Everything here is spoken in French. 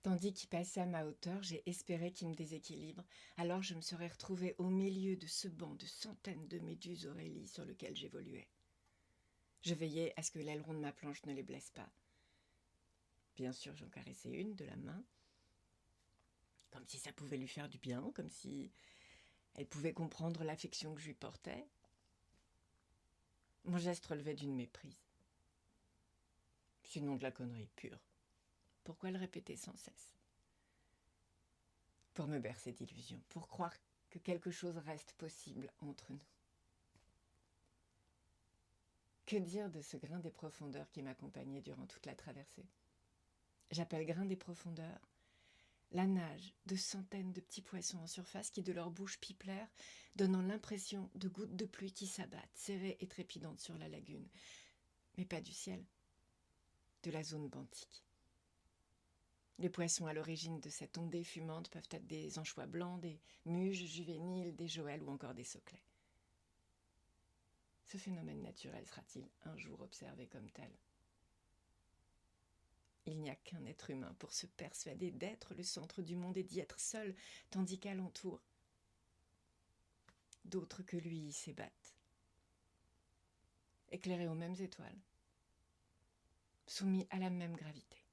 Tandis qu'il passait à ma hauteur, j'ai espéré qu'il me déséquilibre, alors je me serais retrouvée au milieu de ce banc de centaines de méduses Aurélie sur lequel j'évoluais. Je veillais à ce que l'aileron de ma planche ne les blesse pas. Bien sûr, j'en caressais une de la main, comme si ça pouvait lui faire du bien, comme si elle pouvait comprendre l'affection que je lui portais. Mon geste relevait d'une méprise. Sinon de la connerie pure. Pourquoi le répéter sans cesse? Pour me bercer d'illusions, pour croire que quelque chose reste possible entre nous. Que dire de ce grain des profondeurs qui m'accompagnait durant toute la traversée? J'appelle grain des profondeurs la nage de centaines de petits poissons en surface qui de leur bouche pipelèrent, donnant l'impression de gouttes de pluie qui s'abattent, serrées et trépidantes sur la lagune. Mais pas du ciel, de la zone benthique. Les poissons à l'origine de cette ondée fumante peuvent être des anchois blancs, des muges juvéniles, des joëls ou encore des soclets. Ce phénomène naturel sera-t-il un jour observé comme tel? Il n'y a qu'un être humain pour se persuader d'être le centre du monde et d'y être seul, tandis qu'alentour, d'autres que lui s'ébattent, éclairés aux mêmes étoiles, soumis à la même gravité.